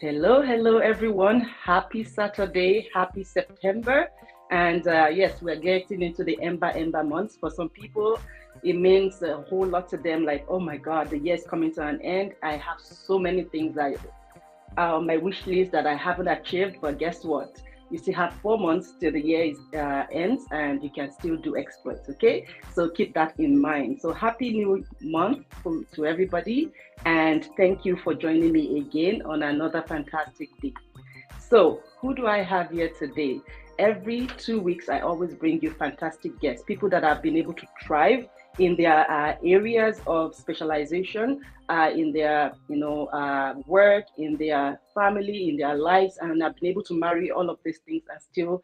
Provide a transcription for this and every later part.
Hello, everyone. Happy Saturday, happy September. And yes, we're getting into the Ember months. For some people, it means a whole lot to them, like, oh my God, the year's coming to an end. I have so many things that on my wish list that I haven't achieved, but guess what? You still have 4 months till the year ends and you can still do exploits, okay? So keep that in mind. So happy new month to everybody, and thank you for joining me again on another fantastic day. So who do I have here today? Every 2 weeks, I always bring you fantastic guests, people that have been able to thrive in their areas of specialization, in their work, in their family, in their lives, and have been able to marry all of these things and still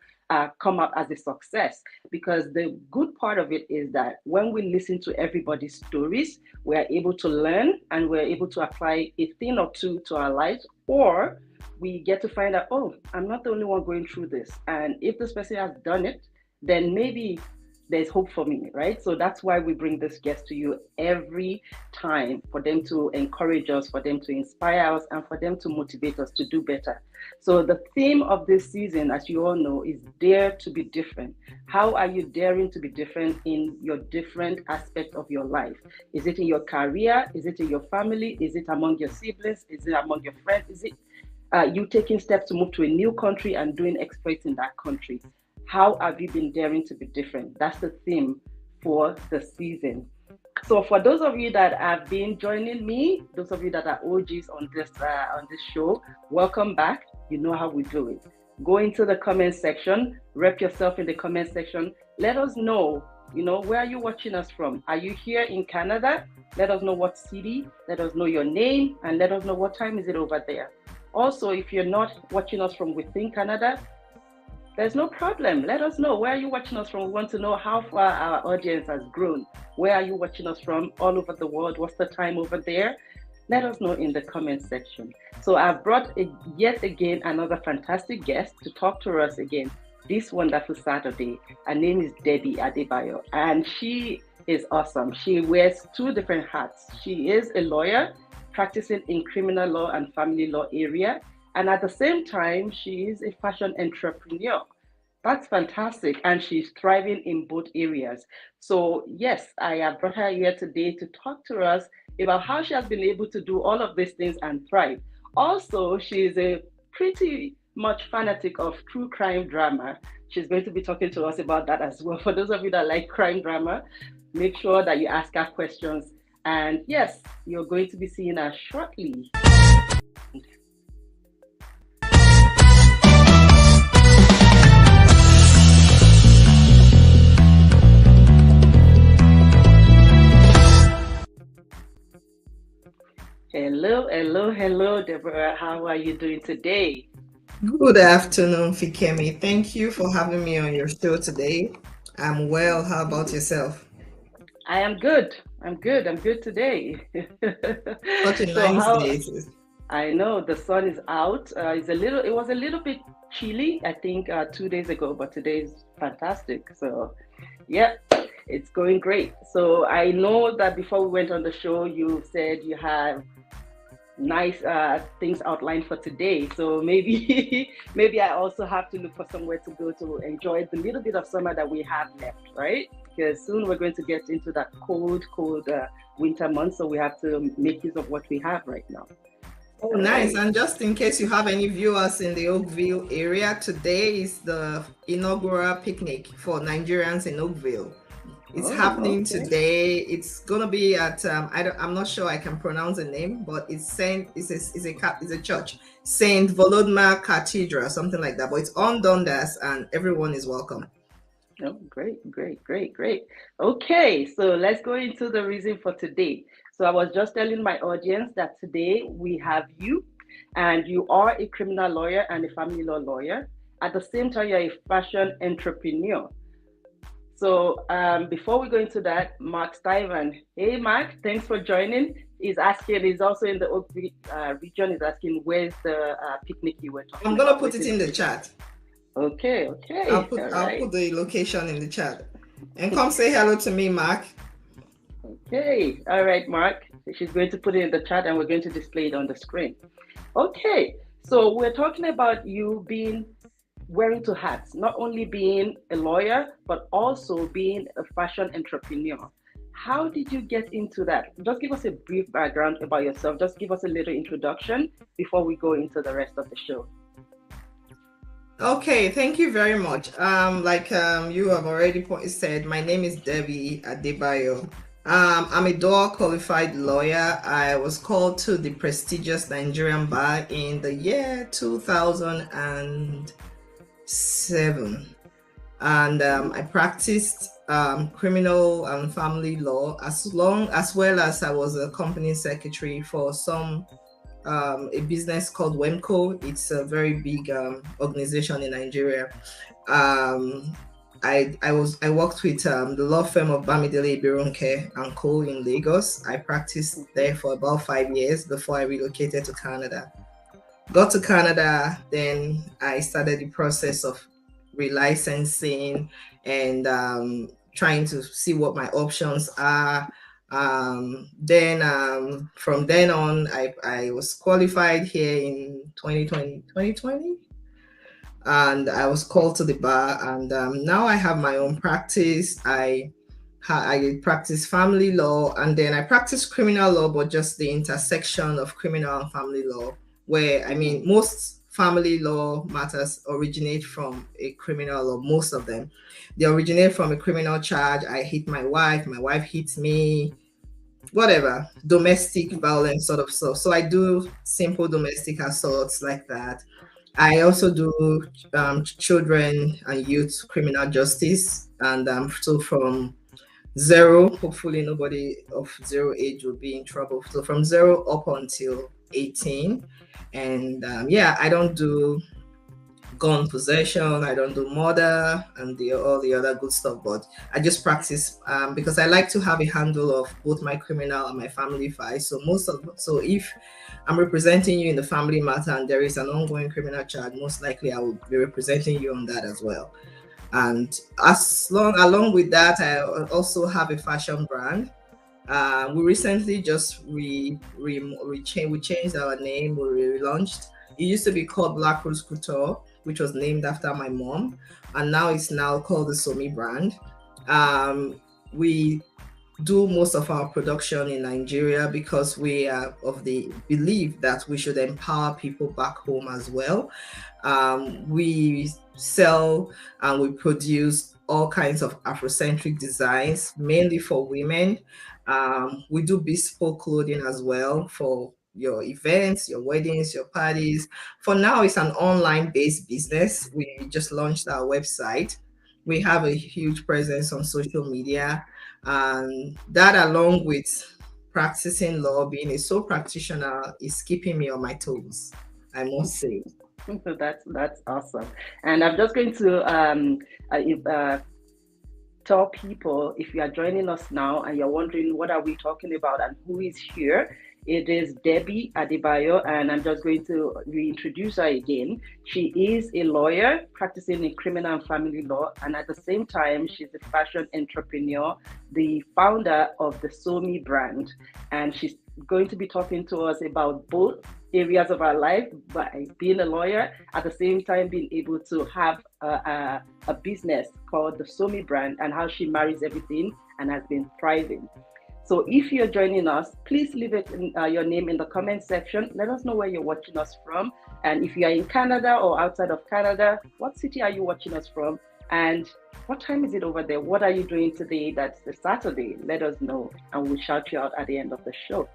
come up as a success. Because the good part of it is that when we listen to everybody's stories, we are able to learn and we're able to apply a thing or two to our lives, or we get to find out, oh, I'm not the only one going through this. And if this person has done it, then maybe there's hope for me, right? So that's why we bring this guest to you every time, for them to encourage us, for them to inspire us, and for them to motivate us to do better. So the theme of this season, as you all know, is Dare to be Different. How are you daring to be different in your different aspects of your life? Is it in your career? Is it in your family? Is it among your siblings? Is it among your friends? Is it you taking steps to move to a new country and doing exploits in that country? How have you been daring to be different? That's the theme for the season. So for those of you that have been joining me, those of you that are OGs on this show, welcome back. You know how we do it. Go into the comment section, rep yourself in the comment section. Let us know, where are you watching us from? Are you here in Canada? Let us know what city, let us know your name, and let us know what time is it over there. Also, if you're not watching us from within Canada, there's no problem. Let us know. Where are you watching us from? We want to know how far our audience has grown. Where are you watching us from all over the world? What's the time over there? Let us know in the comment section. So I've brought yet again another fantastic guest to talk to us again this wonderful Saturday. Her name is Debbie Adebayo, and she is awesome. She wears two different hats. She is a lawyer practicing in criminal law and family law area. And at the same time, she is a fashion entrepreneur. That's fantastic. And she's thriving in both areas. So yes, I have brought her here today to talk to us about how she has been able to do all of these things and thrive. Also, she is a pretty much fanatic of true crime drama. She's going to be talking to us about that as well. For those of you that like crime drama, make sure that you ask her questions. And yes, you're going to be seeing her shortly. Hello, Deborah. How are you doing today? Good afternoon, Fikemi. Thank you for having me on your show today. I'm well. How about yourself? I am good. I'm good today. Such a So nice how day. I know the sun is out. It was a little bit chilly, I think, 2 days ago, but today is fantastic. So yeah, it's going great. So I know that before we went on the show, you said you have nice things outlined for today. So maybe maybe I also have to look for somewhere to go to enjoy the little bit of summer that we have left, right? Because soon we're going to get into that cold winter month. So we have to make use of what we have right now. Oh, All nice. right. And just in case you have any viewers in the Oakville area, today is the inaugural picnic for Nigerians in Oakville. It's Oh, happening okay. today. It's gonna be at I'm not sure I can pronounce the name, but it's Saint it's a church, Saint Volodymyr Cathedral, something like that. But it's on Dundas, and everyone is welcome. Oh, great. Okay, so let's go into the reason for today. So I was just telling my audience that today we have you, and you are a criminal lawyer and a family law lawyer. At the same time, you're a fashion entrepreneur. So before we go into that, Mark Stivan. Hey, Mark, thanks for joining. He's also in the Oak region. He's asking where's the picnic you were I'm talking gonna about. put Where's it the in the location? chat. Okay, all I'll right. put the location in the chat. And come say hello to me, Mark. Okay, all right, Mark. She's going to put it in the chat and we're going to display it on the screen. Okay, So we're talking about you being wearing two hats, not only being a lawyer, but also being a fashion entrepreneur. How did you get into that? Just give us a brief background about yourself. Just give us a little introduction before we go into the rest of the show. Okay, thank you very much. You have already said, my name is Debbie Adebayo. I'm a dual qualified lawyer. I was called to the prestigious Nigerian bar in the year 2007, and I practiced criminal and family law as well as I was a company secretary for a business called Wemco. It's a very big organization in Nigeria. Um, I worked with the law firm of Bamidele Ibironke and Co in Lagos. I practiced there for about 5 years before I relocated to Canada. Got to Canada, then I started the process of relicensing and trying to see what my options are. Then from then on, I was qualified here in 2020, and I was called to the bar, and now I have my own practice. I practice family law, and then I practice criminal law, but just the intersection of criminal and family law, where I Mm-hmm. mean most family law matters originate from a criminal law. Most of them, they originate from a criminal charge. I hit my wife hits me, whatever, domestic violence sort of stuff. So I do simple domestic assaults like that. I also do children and youth criminal justice, and so from zero, hopefully nobody of zero age will be in trouble. So from zero up until 18, and yeah, I don't do gun possession, I don't do murder and all the other good stuff, but I just practice because I like to have a handle of both my criminal and my family files. So if I'm representing you in the family matter and there is an ongoing criminal charge, most likely I will be representing you on that as well. And along with that, I also have a fashion brand. We recently just we changed our name. We relaunched. It used to be called Black Rose Couture, which was named after my mom, and now it's now called the Somi brand. We do most of our production in Nigeria because we are of the belief that we should empower people back home as well. We sell and we produce all kinds of Afrocentric designs, mainly for women. We do bespoke clothing as well for your events, your weddings, your parties. For now, it's an online based business. We just launched our website. We have a huge presence on social media, and that, along with practicing law, being a sole practitioner, is keeping me on my toes, I must say. So that's awesome. And I'm just going to if, tell people, if you are joining us now and you're wondering what are we talking about and who is here, it is Debbie Adebayo, and I'm just going to reintroduce her again. She is a lawyer practicing in criminal and family law, and at the same time, she's a fashion entrepreneur, the founder of the Somi brand, and she's going to be talking to us about both areas of our life, by being a lawyer, at the same time being able to have a business called the Somi brand, and how she marries everything and has been thriving. So if you're joining us, please leave your name in the comment section. Let us know where you're watching us from. And if you are in Canada or outside of Canada, what city are you watching us from? And what time is it over there? What are you doing today? That's the Saturday. Let us know, and we'll shout you out at the end of the show.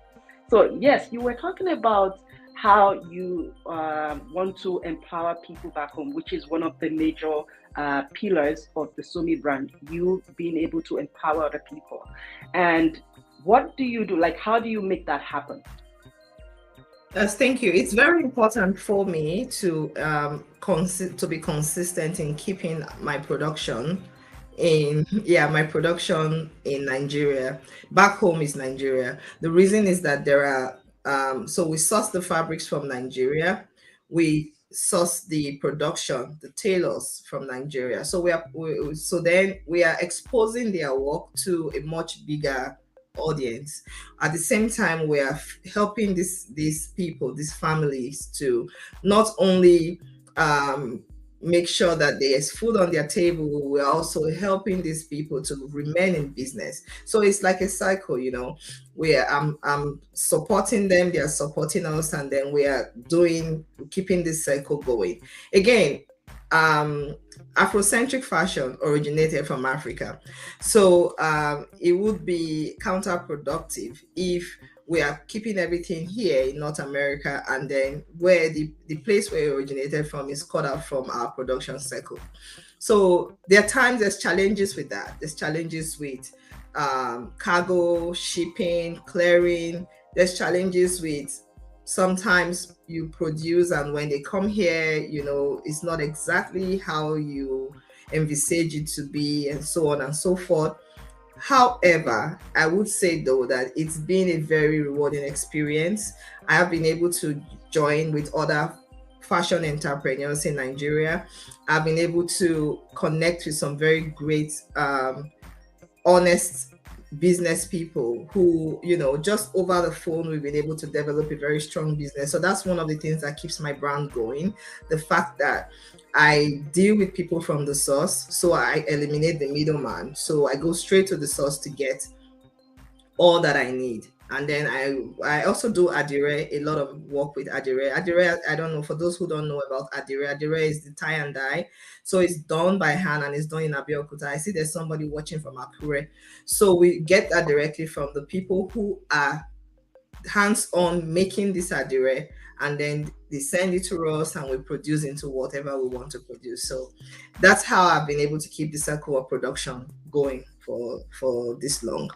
So yes, you were talking about how you want to empower people back home, which is one of the major pillars of the Somi brand. You being able to empower other people, and what do you do? Like, how do you make that happen? Yes, thank you. It's very important for me to to be consistent in keeping my production my production in Nigeria. Back home is Nigeria. The reason is that there are so we source the fabrics from Nigeria. We source the production, the tailors from Nigeria. So so then we are exposing their work to a much bigger audience. At the same time, we are helping these people, these families, to not only make sure that there's food on their table, we're also helping these people to remain in business. So it's like a cycle, where I'm supporting them, they are supporting us, and then we are keeping this cycle going. Again, Afrocentric fashion originated from Africa. So it would be counterproductive if we are keeping everything here in North America, and then where the place where it originated from is cut out from our production cycle. So there are times there's challenges with that. There's challenges with cargo, shipping, clearing. There's challenges with sometimes you produce, and when they come here, it's not exactly how you envisage it to be, and so on and so forth. However, I would say though that it's been a very rewarding experience. I have been able to join with other fashion entrepreneurs in Nigeria. I've been able to connect with some very great, honest business people who, just over the phone, we've been able to develop a very strong business. So that's one of the things that keeps my brand going. The fact that I deal with people from the source, so I eliminate the middleman. So I go straight to the source to get all that I need. And then I also do Adire, a lot of work with Adire. Adire, I don't know, for those who don't know about Adire, Adire is the tie and dye. So it's done by hand and it's done in Abeokuta. I see there's somebody watching from Akure. So we get that directly from the people who are hands-on making this Adire, and then they send it to us and we produce into whatever we want to produce. So that's how I've been able to keep the circle of production going for this long.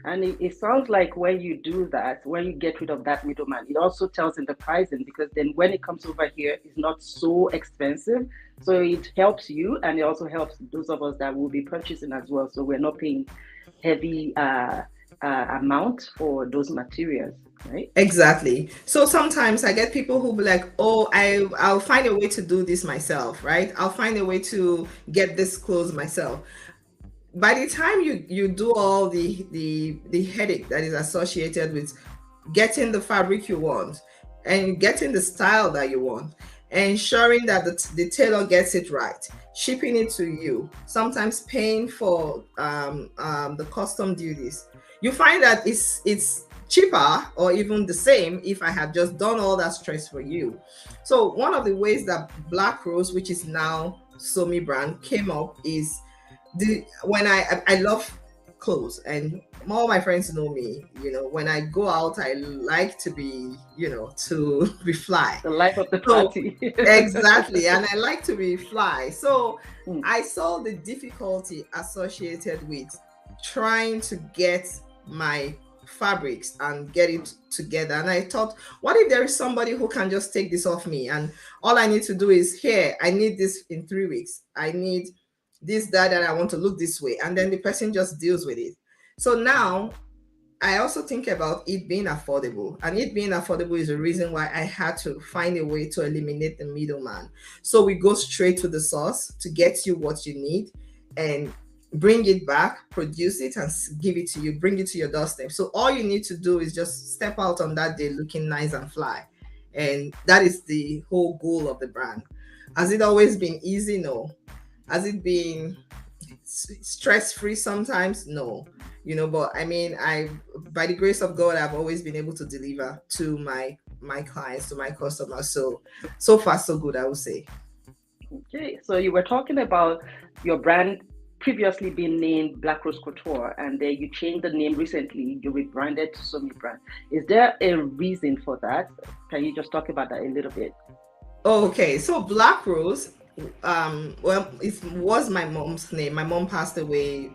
And it sounds like when you do that, when you get rid of that middleman, it also tells in the pricing, because then when it comes over here, it's not so expensive. So it helps you, and it also helps those of us that will be purchasing as well. So we're not paying heavy amount for those materials, right? Exactly. So sometimes I get people who be like, "Oh, I'll find a way to do this myself, right? I'll find a way to get this clothes myself." By the time you do all the headache that is associated with getting the fabric you want and getting the style that you want, ensuring that the tailor gets it right, shipping it to you, sometimes paying for the custom duties, you find that it's cheaper or even the same if I had just done all that stress for you. So one of the ways that Black Rose, which is now Somi brand, came up is when I love clothes, and all my friends know me, when I go out, I like to be, to be fly. The life of the party. Exactly. And I like to be fly. So I saw the difficulty associated with trying to get my fabrics and get it together. And I thought, what if there is somebody who can just take this off me, and all I need to do is, here, I need this in 3 weeks. I need this, that, and I want to look this way. And then the person just deals with it. So now I also think about it being affordable. And it being affordable is the reason why I had to find a way to eliminate the middleman. So we go straight to the source to get you what you need and bring it back, produce it, and give it to you, bring it to your doorstep. So all you need to do is just step out on that day looking nice and fly. And that is the whole goal of the brand. Has it always been easy? No. Has it been stress-free sometimes? No. But I mean, by the grace of God, I've always been able to deliver to my clients, to my customers. So far so good, I would say. Okay, so you were talking about your brand previously being named Black Rose Couture, and then you changed the name recently. You rebranded to Somi brand. Is there a reason for that? Can you just talk about that a little bit? Okay, so Black Rose, well, it was my mom's name. My mom passed away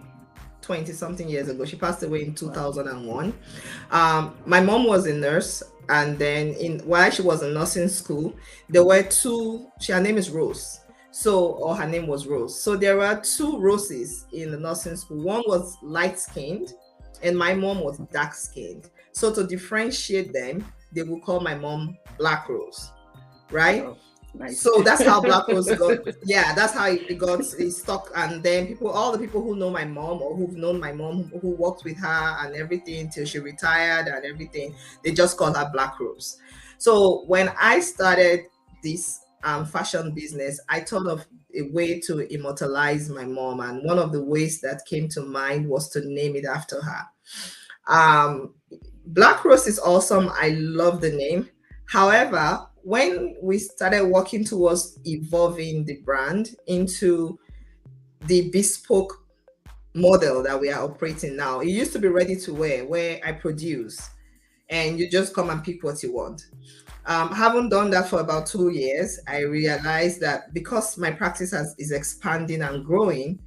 20 something years ago. She passed away in 2001. My mom was a nurse, and then while she was in nursing school, there were her name is Rose. Or her name was Rose. So there were 2 Roses in the nursing school. One was light skinned and my mom was dark skinned. So to differentiate them, they would call my mom Black Rose, right? Nice. So that's how Black Rose got. Yeah, that's how it got stuck. And then all the people who know my mom or who've known my mom, who worked with her and everything till she retired and everything, they just call her Black Rose. So when I started this fashion business, I thought of a way to immortalize my mom, and one of the ways that came to mind was to name it after her. Um, Black Rose is awesome. I love the name. However, when we started working towards evolving the brand into the bespoke model that we are operating now, it used to be ready to wear, where I produce and you just come and pick what you want. Haven't done that for about 2 years. I realized that because my practice is expanding and growing,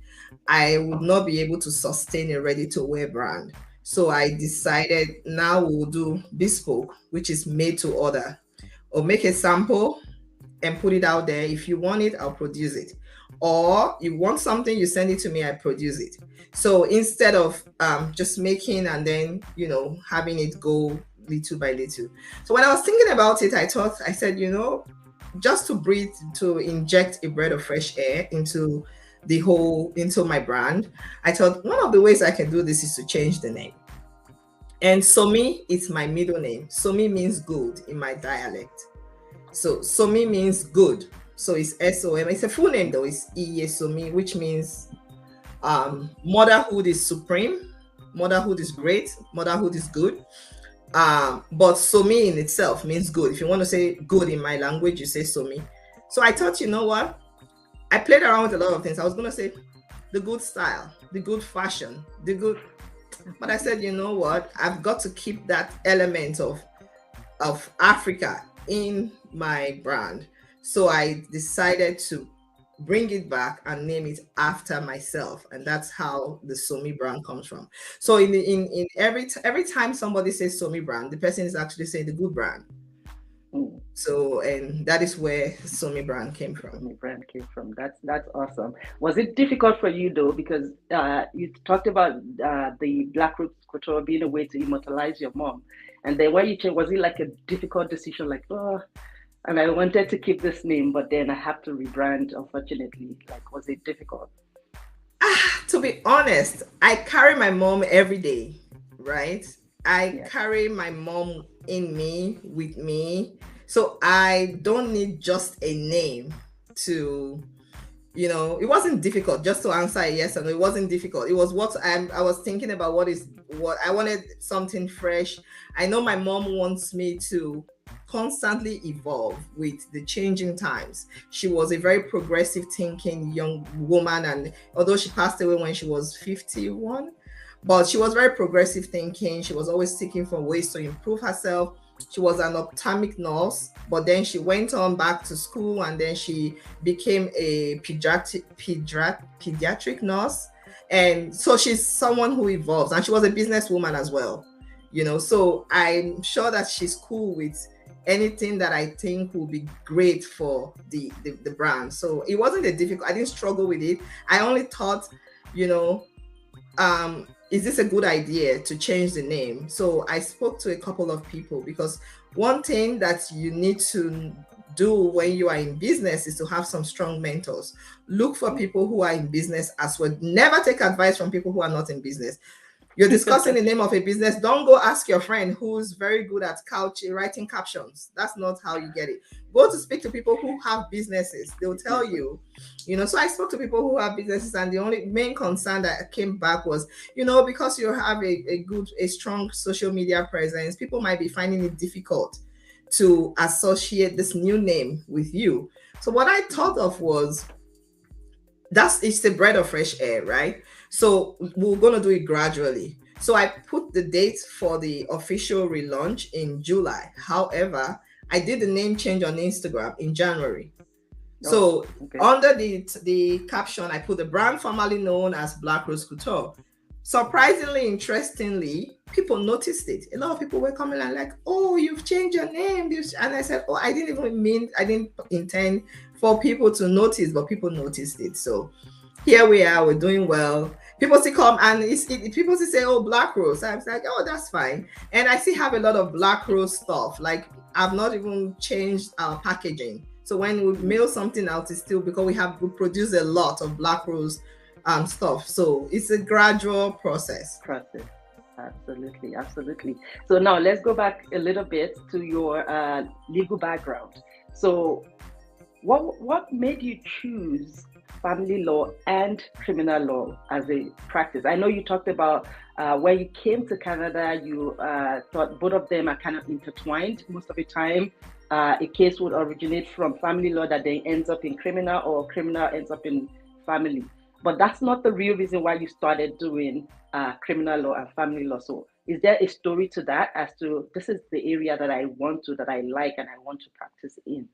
I would not be able to sustain a ready to wear brand. So I decided now we'll do bespoke, which is made to order, or make a sample and put it out there. If you want it, I'll produce it. Or you want something, you send it to me, I produce it. So instead of just making and then, having it go little by little. So when I was thinking about it, I said, just to breathe, to inject a breath of fresh air into into my brand, I thought one of the ways I can do this is to change the name. And Somi is my middle name. Somi means good in my dialect. So Somi means good. So it's S-O-M. It's a full name though. It's Iye Somi, which means motherhood is supreme, motherhood is great, motherhood is good. But Somi in itself means good. If you want to say good in my language, you say Somi. So I thought, you know what? I played around with a lot of things. I was going to say the good style, the good fashion, the good. But I said, you know what? I've got to keep that element of Africa in my brand. So I decided to bring it back and name it after myself, and that's how the Somi brand comes from. So in every time somebody says Somi brand, the person is actually saying the good brand. So, and that is where Somi brand came from. Somi brand came from. That's awesome. Was it difficult for you though, because you talked about the Black Rose Couture being a way to immortalize your mom, and then when you changed, was it like a difficult decision, like, oh, and I wanted to keep this name, but then I have to rebrand, unfortunately? Like, was it difficult? To be honest, I carry my mom every day, right? I carry my mom in me, with me. So I don't need just a name to, it wasn't difficult. Just to answer a yes or no, it wasn't difficult. It was what I was thinking about. What I wanted, something fresh. I know my mom wants me to constantly evolve with the changing times. She was a very progressive thinking young woman, and although she passed away when she was 51, but she was very progressive thinking. She was always seeking for ways to improve herself. She was an ophthalmic nurse, but then she went on back to school, and then she became a pediatric nurse. And so she's someone who evolves, and she was a businesswoman as well. So I'm sure that she's cool with anything that I think will be great for the brand. So it wasn't I didn't struggle with it. I only thought, is this a good idea to change the name? So I spoke to a couple of people, because one thing that you need to do when you are in business is to have some strong mentors. Look for people who are in business as well. Never take advice from people who are not in business. You're discussing the name of a business. Don't go ask your friend who's very good at writing captions. That's not how you get it. Go to speak to people who have businesses. They'll tell you, So I spoke to people who have businesses, and the only main concern that came back was, because you have a strong social media presence, people might be finding it difficult to associate this new name with you. So what I thought of was, it's the breath of fresh air, right? So we're going to do it gradually. So I put the date for the official relaunch in July. However, I did the name change on Instagram in January. So under the caption, I put the brand formerly known as Black Rose Couture. Surprisingly, interestingly, people noticed it. A lot of people were coming and like, oh, you've changed your name. And I said, oh, I didn't intend for people to notice, but people noticed it. So here we are, we're doing well. People still come and people still say, oh, Black Rose. I was like, oh, that's fine. And I still have a lot of Black Rose stuff. Like, I've not even changed our packaging. So when we mail something out, it's still because we produce a lot of black rose stuff. So it's a gradual process. Process. Absolutely, absolutely. So now let's go back a little bit to your legal background. So what made you choose family law and criminal law as a practice? I know you talked about when you came to Canada, you thought both of them are kind of intertwined. Most of the time, a case would originate from family law that then ends up in criminal, or criminal ends up in family. But that's not the real reason why you started doing criminal law and family law. So is there a story to that, as to this is the area that I want to, that I like, and I want to practice in?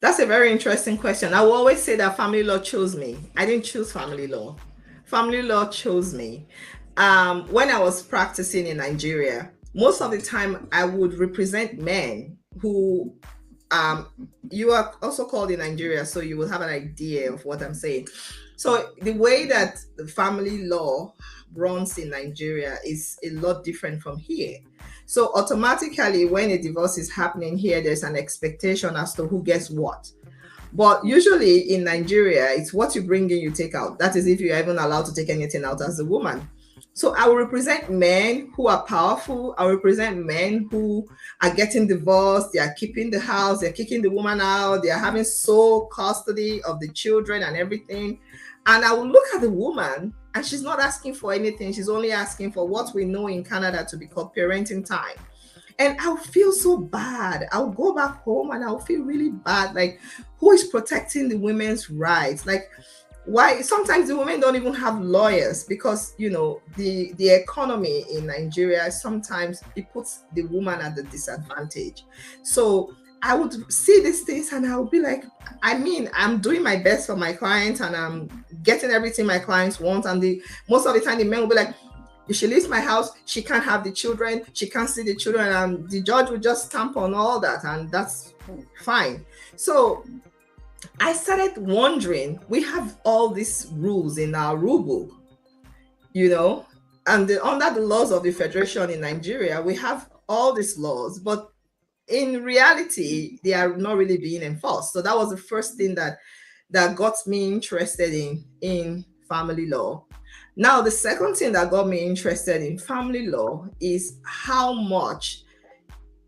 That's a very interesting question. I will always say that family law chose me. I didn't choose family law. Family law chose me. When I was practicing in Nigeria, most of the time I would represent men who, you are also called in Nigeria, so you will have an idea of what I'm saying. So the way that the family law runs in Nigeria is a lot different from here. So automatically, when a divorce is happening here, there's an expectation as to who gets what. But usually in Nigeria, it's what you bring in, you take out. That is, if you're even allowed to take anything out as a woman. So I will represent men who are powerful. I will represent men who are getting divorced. They are keeping the house. They're kicking the woman out. They are having sole custody of the children and everything. And I will look at the woman, and she's not asking for anything. She's only asking for what we know in Canada to be called parenting time. And I'll feel so bad. I'll go back home and I'll feel really bad. Like, who is protecting the women's rights? Like, why? Sometimes the women don't even have lawyers, because, you know, the economy in Nigeria, sometimes it puts the woman at the disadvantage. So I would see these things and I would be like, I mean, I'm doing my best for my clients and I'm getting everything my clients want. And most of the time the men will be like, if she leaves my house, she can't have the children, she can't see the children, and the judge will just stamp on all that, and that's fine. So I started wondering, we have all these rules in our rule book, you know, and under the laws of the Federation in Nigeria, we have all these laws, but in reality, they are not really being enforced. So that was the first thing that got me interested in family law. Now, the second thing that got me interested in family law is how much,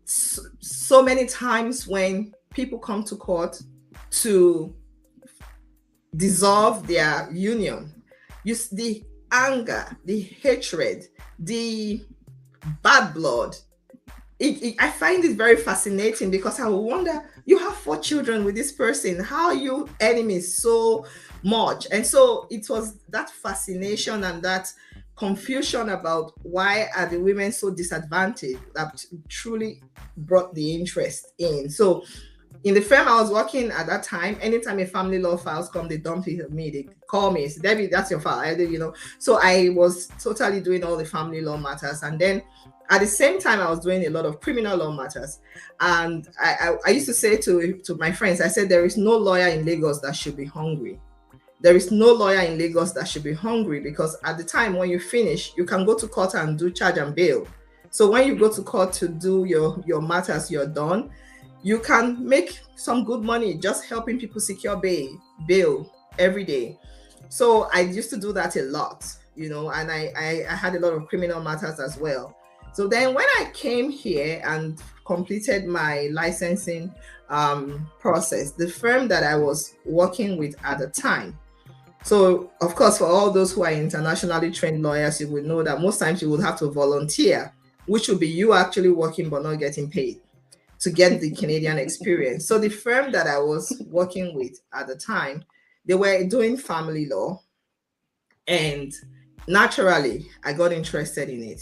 so many times when people come to court to dissolve their union, the anger, the hatred, the bad blood, I find it very fascinating, because I will wonder, you have 4 children with this person, how are you enemies so much? And so it was that fascination and that confusion about why are the women so disadvantaged that truly brought the interest in. So in the firm I was working at that time, anytime a family law files come, they dump it on me. They call me, say, Debbie, that's your file. You know, so I was totally doing all the family law matters. And then at the same time, I was doing a lot of criminal law matters. And I used to say to my friends, I said, there is no lawyer in Lagos that should be hungry. There is no lawyer in Lagos that should be hungry, because at the time when you finish, you can go to court and do charge and bail. So when you go to court to do your matters, you're done. You can make some good money just helping people secure bail every day. So I used to do that a lot, you know, and I had a lot of criminal matters as well. So then when I came here and completed my licensing process, the firm that I was working with at the time, so of course, for all those who are internationally trained lawyers, you would know that most times you would have to volunteer, which would be you actually working but not getting paid to get the Canadian experience. So the firm that I was working with at the time, they were doing family law, and naturally I got interested in it.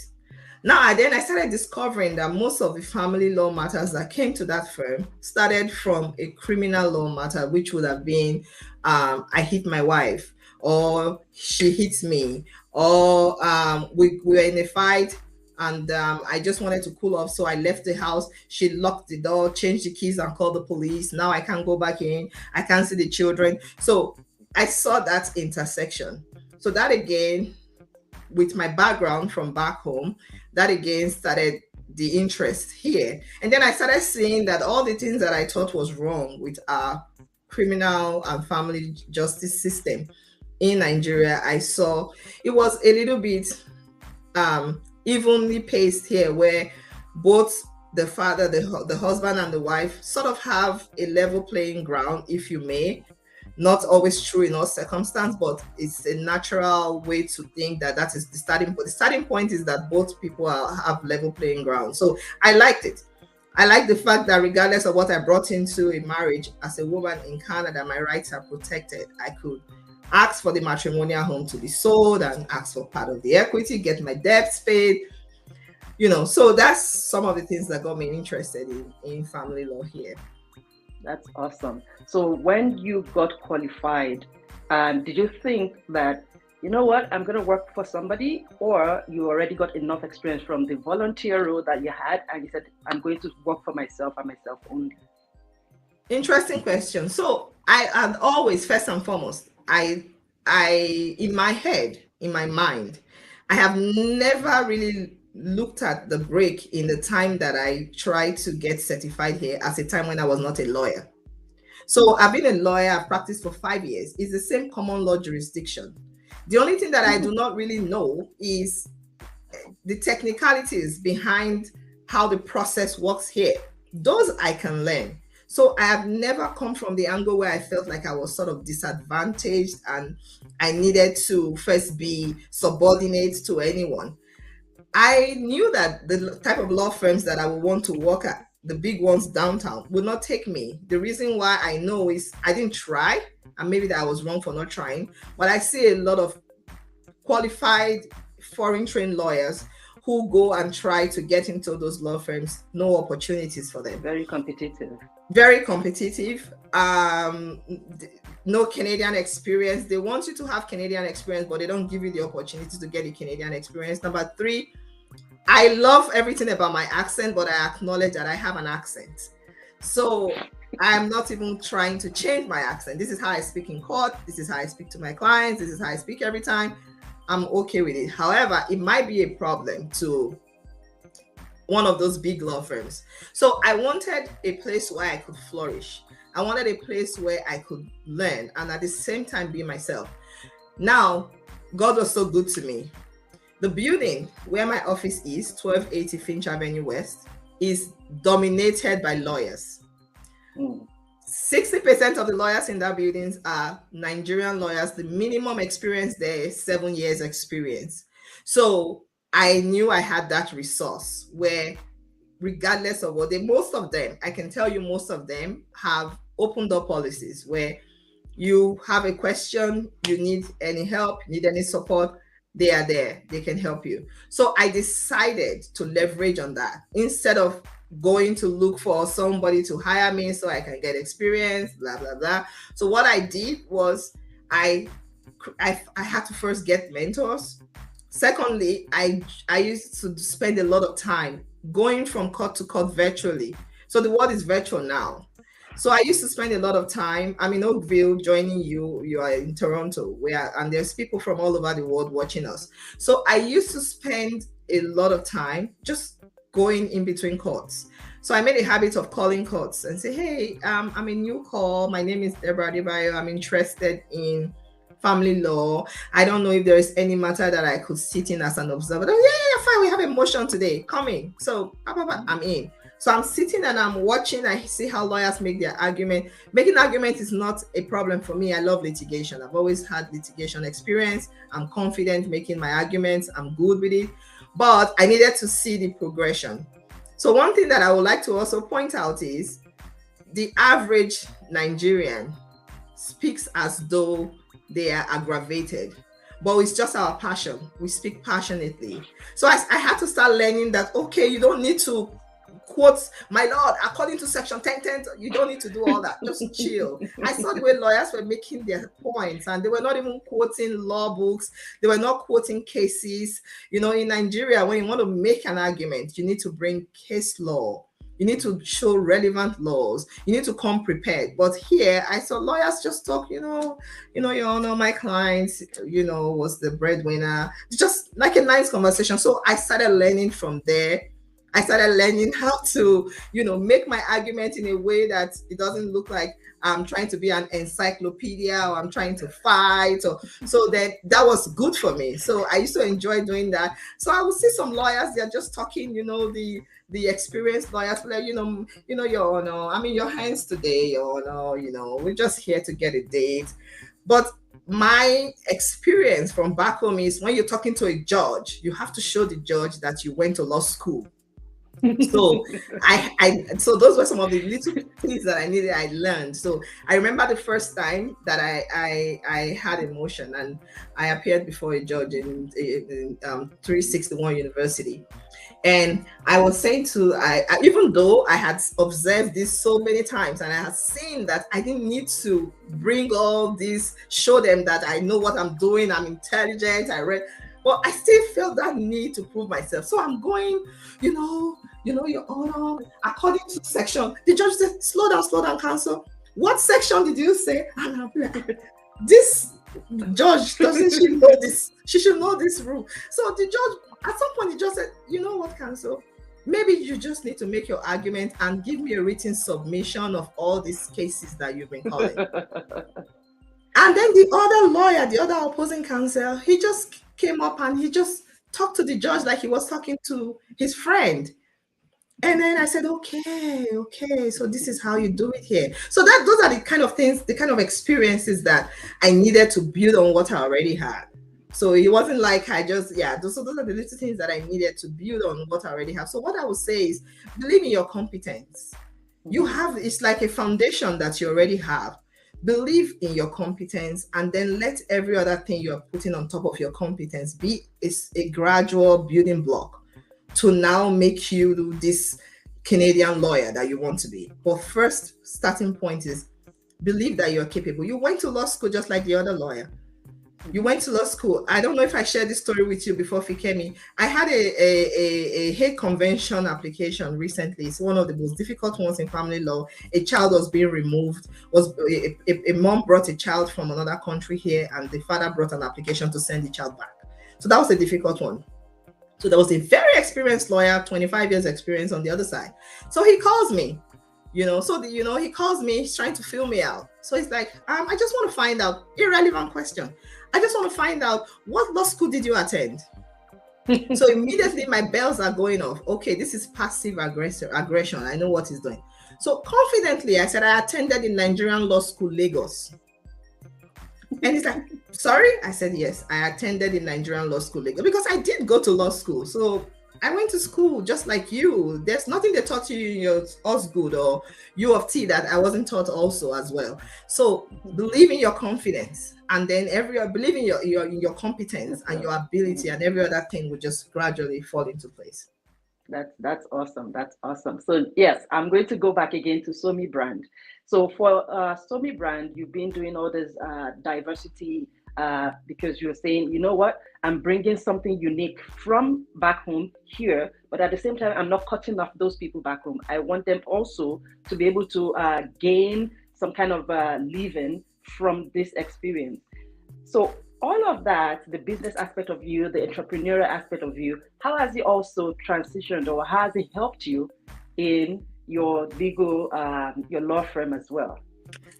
Now, I started discovering that most of the family law matters that came to that firm started from a criminal law matter, which would have been, I hit my wife, or she hits me, or we were in a fight and I just wanted to cool off. So I left the house. She locked the door, changed the keys and called the police. Now I can't go back in. I can't see the children. So I saw that intersection. So that again, with my background from back home, that again started the interest here. And then I started seeing that all the things that I thought was wrong with our criminal and family justice system in Nigeria, I saw it was a little bit evenly paced here, where both the father, the husband, and the wife sort of have a level playing ground, if you may. Not always true in all circumstances, but it's a natural way to think that that is the starting point. The starting point is that both people have level playing ground. So I liked it. I like the fact that regardless of what I brought into a marriage as a woman in Canada, my rights are protected. I could ask for the matrimonial home to be sold and ask for part of the equity, get my debts paid. So that's some of the things that got me interested in family law here. That's awesome. So when you got qualified, did you think that, you know what, I'm going to work for somebody, or you already got enough experience from the volunteer role that you had and you said, I'm going to work for myself and myself only? Interesting question. So I had always, first and foremost, I in my head, in my mind, I have never really looked at the break in the time that I tried to get certified here as a time when I was not a lawyer. So I've been a lawyer, I've practiced for 5 years. It's the same common law jurisdiction. The only thing that I do not really know is the technicalities behind how the process works here. Those I can learn. So I have never come from the angle where I felt like I was sort of disadvantaged and I needed to first be subordinate to anyone. I knew that the type of law firms that I would want to work at, the big ones downtown, would not take me. The reason why I know is I didn't try, and maybe that I was wrong for not trying, but I see a lot of qualified foreign trained lawyers who go and try to get into those law firms, no opportunities for them. Very competitive. Very competitive. No Canadian experience. They want you to have Canadian experience, but they don't give you the opportunity to get a Canadian experience. Number 3, I love everything about my accent, but I acknowledge that I have an accent. So I'm not even trying to change my accent. This is how I speak in court. This is how I speak to my clients. This is how I speak every time. I'm okay with it. However, it might be a problem to one of those big law firms. So I wanted a place where I could flourish. I wanted a place where I could learn and at the same time be myself. Now, God was so good to me. The building where my office is, 1280 Finch Avenue West, is dominated by lawyers. 60% of the lawyers in that building are Nigerian lawyers. The minimum experience there is 7 years experience. So I knew I had that resource where, regardless of what most of them, I can tell you most of them have opened up policies where you have a question, you need any help, need any support, they are there, they can help you. So I decided to leverage on that instead of going to look for somebody to hire me so I can get experience, blah, blah, blah. So what I did was I had to first get mentors. Secondly, I used to spend a lot of time going from court to court virtually. So the world is virtual now. So I used to spend a lot of time. I'm in Oakville joining you. You are in Toronto, and there's people from all over the world watching us. So I used to spend a lot of time just going in between courts. So I made a habit of calling courts and say, hey, I'm a new call. My name is Debbie Adebayo. I'm interested in family law. I don't know if there is any matter that I could sit in as an observer. Yeah, fine. We have a motion today. Come in. So I'm in. So I'm sitting and I'm watching. I see how lawyers make their argument. Making argument is not a problem for me. I love litigation. I've always had litigation experience. I'm confident making my arguments. I'm good with it. But I needed to see the progression. So one thing that I would like to also point out is the average Nigerian speaks as though they are aggravated, but it's just our passion. We speak passionately. So I had to start learning that, okay, you don't need to quote, my lord, according to section 1010, you don't need to do all that. Just chill. I saw the way lawyers were making their points, and they were not even quoting law books. They were not quoting cases. You know, in Nigeria, when you want to make an argument, you need to bring case law. You need to show relevant laws. You need to come prepared. But here, I saw lawyers just talk, Your Honor, my client, was the breadwinner. Just like a nice conversation. So I started learning from there. I started learning how to, make my argument in a way that it doesn't look like I'm trying to be an encyclopedia or I'm trying to fight. Or so then that was good for me. So I used to enjoy doing that. So I would see some lawyers, they're just talking, the experienced lawyers, like, your honor, I'm in your hands today, your honor, we're just here to get a date. But my experience from back home is when you're talking to a judge, you have to show the judge that you went to law school. So so those were some of the little things that I learned. So I remember the first time that I had emotion and I appeared before a judge in 361 University. And I was saying even though I had observed this so many times and I had seen that I didn't need to bring all this, show them that I know what I'm doing, I'm intelligent, I read, but I still felt that need to prove myself. So I'm going, your honor, according to section, the judge said, slow down, counsel. What section did you say? And I'll be like, this judge, doesn't she know this? She should know this rule. So the judge, at some point, he just said, you know what, counsel? Maybe you just need to make your argument and give me a written submission of all these cases that you've been calling. And then the other lawyer, the other opposing counsel, he just came up and he just talked to the judge like he was talking to his friend. And then I said, okay, so this is how you do it here. So those are the kind of things, the kind of experiences that I needed to build on what I already had. So it wasn't like I just, those are the little things that I needed to build on what I already have. So what I would say is, believe in your competence. You have, it's like a foundation that you already have. Believe in your competence, and then let every other thing you're putting on top of your competence be a gradual building block to now make you this Canadian lawyer that you want to be. But first starting point is believe that you're capable. You went to law school just like the other lawyer. You went to law school. I don't know if I shared this story with you before, Fikemi. I had a Hague Convention application recently. It's one of the most difficult ones in family law. A child was being removed. A mom brought a child from another country here, and the father brought an application to send the child back. So that was a difficult one. So there was a very experienced lawyer, 25 years experience on the other side. So he calls me. He calls me, he's trying to fill me out. So he's like, I just want to find out, irrelevant question. I just want to find out, what law school did you attend? So immediately my bells are going off. Okay, this is passive aggression. I know what he's doing. So confidently, I said, I attended the Nigerian Law School, Lagos. And he's like, sorry? I said, yes, I attended the Nigerian Law School, Lagos, because I did go to law school. So I went to school just like you. There's nothing they taught you in your Osgood or U of T that I wasn't taught also as well. So believe in your confidence, and then believe in your competence and your ability, and every other thing will just gradually fall into place. That's awesome. That's awesome. So yes, I'm going to go back again to Somi brand. So for Somi brand, you've been doing all this diversity because you're saying, you know what, I'm bringing something unique from back home here, but at the same time, I'm not cutting off those people back home. I want them also to be able to gain some kind of living from this experience. So all of that, the business aspect of you, the entrepreneurial aspect of you, how has it also transitioned, or how has it helped you in your legal, your law firm as well?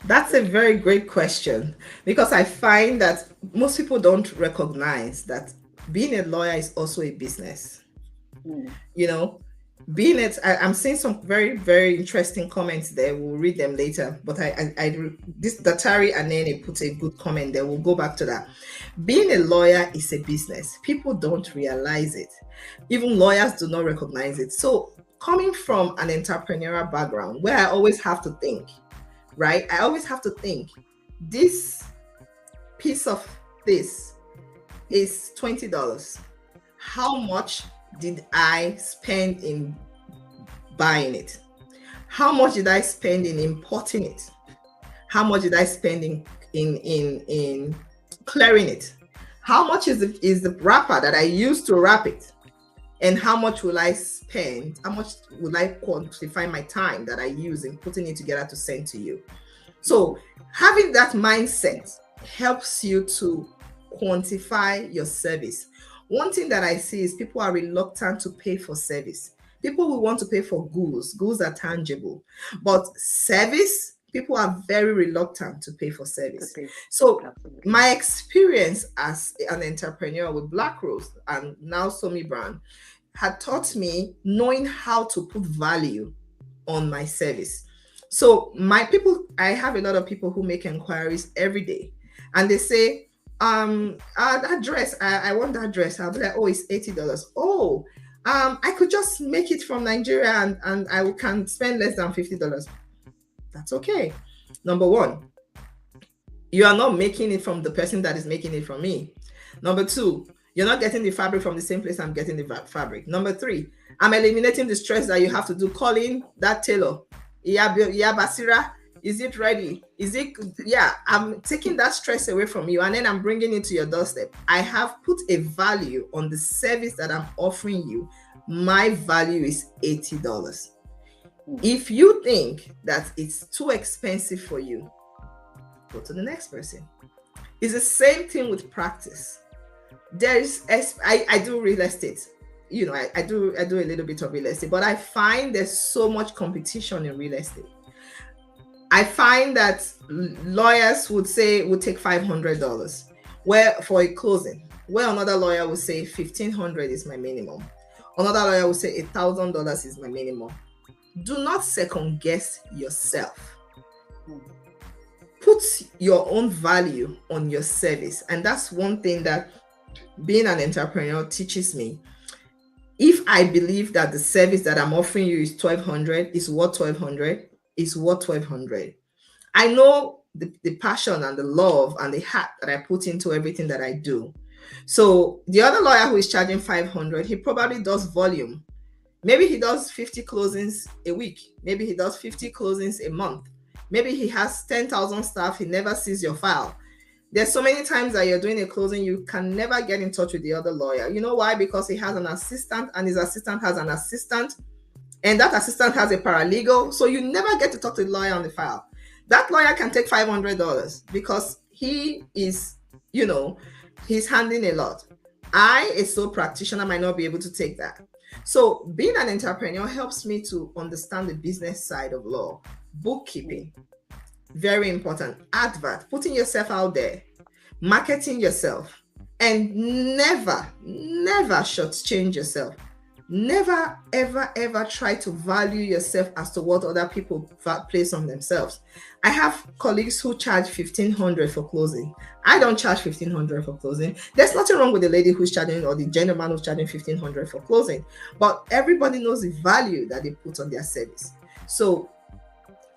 That's a very great question, because I find that most people don't recognize that being a lawyer is also a business. I'm seeing some very, very interesting comments there. We'll read them later, but this Datari Anene put a good comment there. We'll go back to that. Being a lawyer is a business. People don't realize it. Even lawyers do not recognize it. So coming from an entrepreneurial background where I always have to think, right? I always have to think, this piece of this is $20. How much did I spend in buying it? How much did I spend in importing it? How much did I spend in clearing it? How much is the wrapper that I used to wrap it? And how much will I spend? How much will I quantify my time that I use in putting it together to send to you? So having that mindset helps you to quantify your service. One thing that I see is people are reluctant to pay for service. People will want to pay for goods. Goods are tangible. But service, people are very reluctant to pay for To service. pay. So Absolutely. my experience as an entrepreneur with Black Rose and now Somi Brand had taught me knowing how to put value on my service. So my people, I have a lot of people who make inquiries every day, and they say, that dress, I want that dress. I'll be like, oh, it's $80. Oh, I could just make it from Nigeria, and I can spend less than $50. That's okay. Number one, you are not making it from the person that is making it from me. Number two, you're not getting the fabric from the same place I'm getting the fabric. Number three, I'm eliminating the stress that you have to do calling that tailor. Yeah, Basira, is it ready? Is it? Yeah, I'm taking that stress away from you, and then I'm bringing it to your doorstep. I have put a value on the service that I'm offering you. My value is $80. If you think that it's too expensive for you, go to the next person. It's the same thing with practice. I do real estate. I do a little bit of real estate, but I find there's so much competition in real estate. I find that lawyers would take $500 where for a closing, where another lawyer would say $1,500 is my minimum. Another lawyer would say $1,000 is my minimum. Do not second guess yourself. Put your own value on your service. And that's one thing that being an entrepreneur teaches me. If I believe that the service that I'm offering you is $1,200, is worth $1,200, is worth $1,200. I know the passion and the love and the heart that I put into everything that I do. So the other lawyer who is charging $500, he probably does volume. Maybe he does 50 closings a week. Maybe he does 50 closings a month. Maybe he has 10,000 staff. He never sees your file. There's so many times that you're doing a closing, you can never get in touch with the other lawyer. You know why? Because he has an assistant, and his assistant has an assistant, and that assistant has a paralegal. So you never get to talk to the lawyer on the file. That lawyer can take $500 because he is, he's handling a lot. I, a sole practitioner, might not be able to take that. So being an entrepreneur helps me to understand the business side of law. Bookkeeping, very important. Advert, putting yourself out there, marketing yourself, and never shortchange yourself. Never, ever, ever try to value yourself as to what other people place on themselves. I have colleagues who charge $1,500 for closing. I don't charge $1,500 for closing. There's nothing wrong with the lady who's charging or the gentleman who's charging $1,500 for closing, but everybody knows the value that they put on their service. So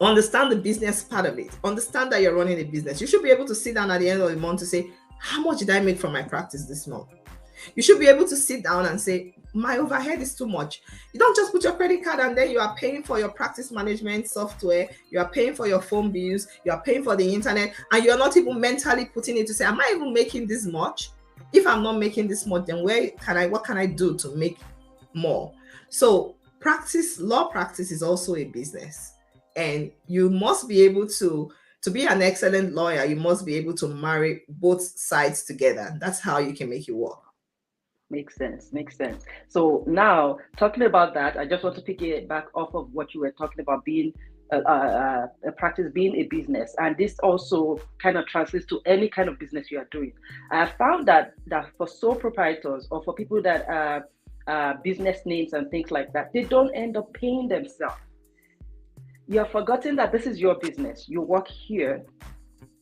understand the business part of it. Understand that you're running a business. You should be able to sit down at the end of the month to say, how much did I make from my practice this month? You should be able to sit down and say, my overhead is too much. You don't just put your credit card and then you are paying for your practice management software, you are paying for your phone bills, you are paying for the internet, and you're not even mentally putting it to say, am I even making this much? If I'm not making this much, then what can I do to make more? So law practice is also a business, and you must be able to be an excellent lawyer. You must be able to marry both sides together. That's how you can make it work. Makes sense. So now, talking about that, I just want to pick it back off of what you were talking about, being a practice, being a business, and this also kind of translates to any kind of business you are doing. I have found that for sole proprietors or for people that are business names and things like that, they don't end up paying themselves. You're forgetting that this is your business. You work here.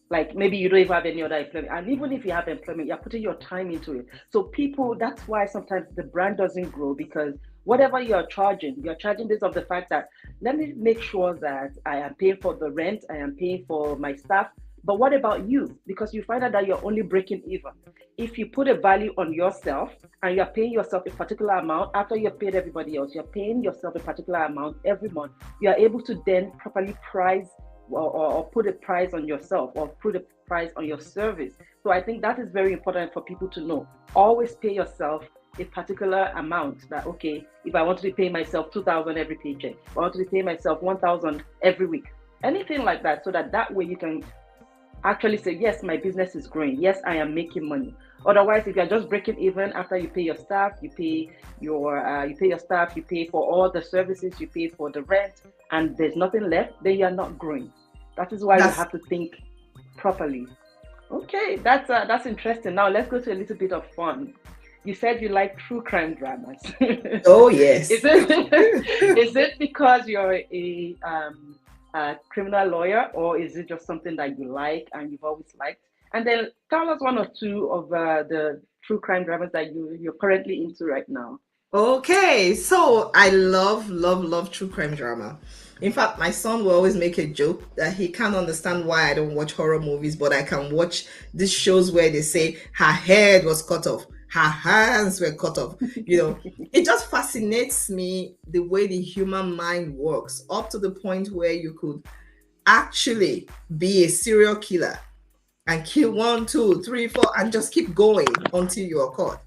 Like maybe you don't even have any other employment. And even if you have employment, you're putting your time into it. So people, that's why sometimes the brand doesn't grow, because whatever you're charging based on the fact that, let me make sure that I am paying for the rent, I am paying for my staff. But what about you? Because you find out that you're only breaking even. If you put a value on yourself and you're paying yourself a particular amount, after you've paid everybody else, you're paying yourself a particular amount every month, you are able to then properly price or put a price on yourself or put a price on your service. So I think that is very important for people to know. Always pay yourself a particular amount. That, okay, if I want to be paying myself $2,000 every paycheck, I want to be paying myself $1,000 every week, anything like that, so that way you can actually say, yes, my business is growing. Yes, I am making money. Otherwise, if you're just breaking even after you pay your staff, you pay your staff, you pay for all the services, you pay for the rent, and there's nothing left, then you're not growing. That is why you That's have to think properly. Okay, that's interesting. Now let's go to a little bit of fun. You said you like true crime dramas. oh yes. Is it is it because you're a criminal lawyer, or is it just something that you like and you've always liked? And then tell us one or two of the true crime dramas that you're currently into right now. Okay, so I love true crime drama. In fact, my son will always make a joke that he can't understand why I don't watch horror movies, but I can watch these shows where they say her head was cut off, her hands were cut off. You know, it just fascinates me the way the human mind works, up to the point where you could actually be a serial killer and kill one, two, three, four, and just keep going until you are caught.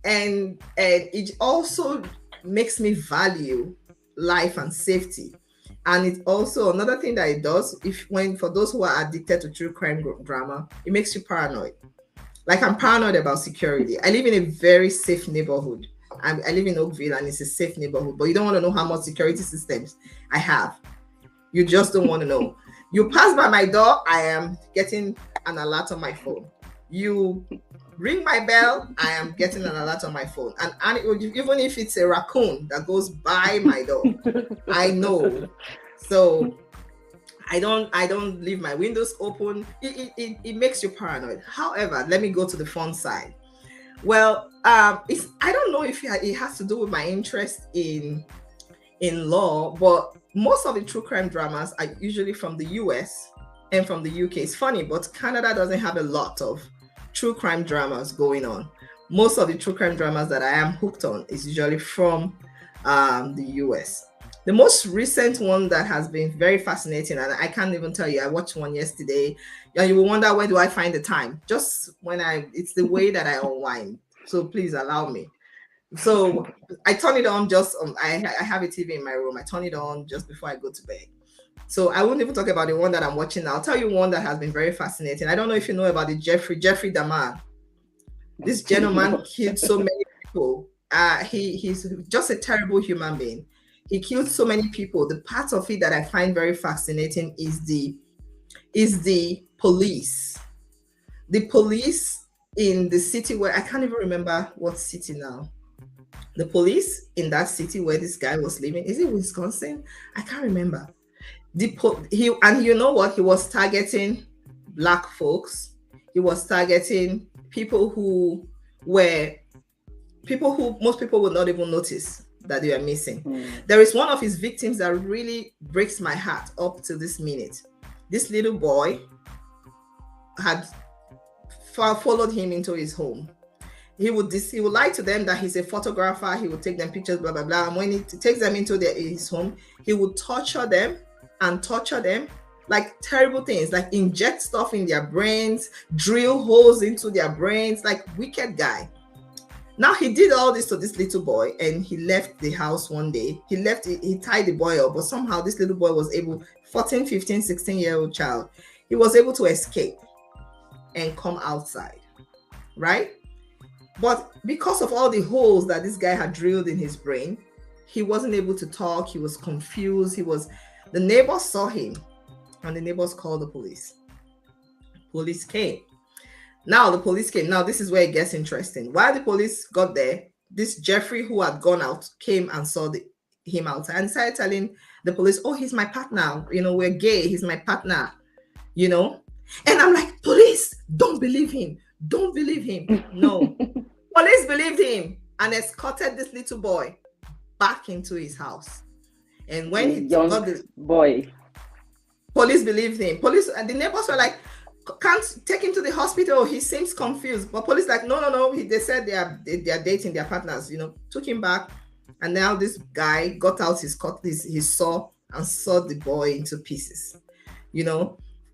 And it also makes me value life and safety. And it's also another thing that it does, if when for those who are addicted to true crime drama, it makes you paranoid. Like, I'm paranoid about security. I live in a very safe neighborhood. I live in Oakville, and it's a safe neighborhood, but you don't want to know how much security systems I have. You just don't want to know. You pass by my door, I am getting an alert on my phone. You ring my bell, I am getting an alert on my phone. And even if it's a raccoon that goes by my door, I know. So I don't leave my windows open. It makes you paranoid. However, let me go to the fun side. Well, it's, I don't know if it has to do with my interest in law, but most of the true crime dramas are usually from the US and from the UK. It's funny, but Canada doesn't have a lot of true crime dramas going on. Most of the true crime dramas that I am hooked on is usually from the US. The most recent one that has been very fascinating, and I can't even tell you, I watched one yesterday, and you will wonder, where do I find the time? Just when it's the way that I unwind. So please allow me. So I turn it on I have a TV in my room. I turn it on just before I go to bed. So I won't even talk about the one that I'm watching now. I'll tell you one that has been very fascinating. I don't know if you know about the Jeffrey Dahmer. This gentleman killed so many people. He's just a terrible human being. He killed so many people. The part of it that I find very fascinating is the police. The police in the city where I can't even remember what city now. The police in that city where this guy was living, is it Wisconsin? I can't remember. And you know what? He was targeting Black folks. He was targeting people who most people would not even notice that they are missing. There is one of his victims that really breaks my heart up to this minute. This little boy had followed him into his home. He would lie to them that he's a photographer. He would take them pictures, blah, blah, blah. And when he takes them into his home, he would torture them, like terrible things, like inject stuff in their brains, drill holes into their brains, like wicked guy. Now, he did all this to this little boy, and he left the house one day. He tied the boy up, but somehow this little boy was able, 14, 15, 16-year-old child, he was able to escape and come outside, right? But because of all the holes that this guy had drilled in his brain, he wasn't able to talk. He was confused. The neighbors saw him, and the neighbors called the police. Police came. Now the police came. Now this is where it gets interesting. While the police got there, this Jeffrey who had gone out came and saw him outside and started telling the police, "Oh, he's my partner. We're gay. He's my partner." And I'm like, police, don't believe him. Don't believe him. No. Police believed him and escorted this little boy back into his house. And when he young got the boy, police believed him. Police and the neighbors were like, can't take him to the hospital. He seems confused. But police like, no. They said they are dating their partners. Took him back, and now this guy got out his saw and sawed the boy into pieces.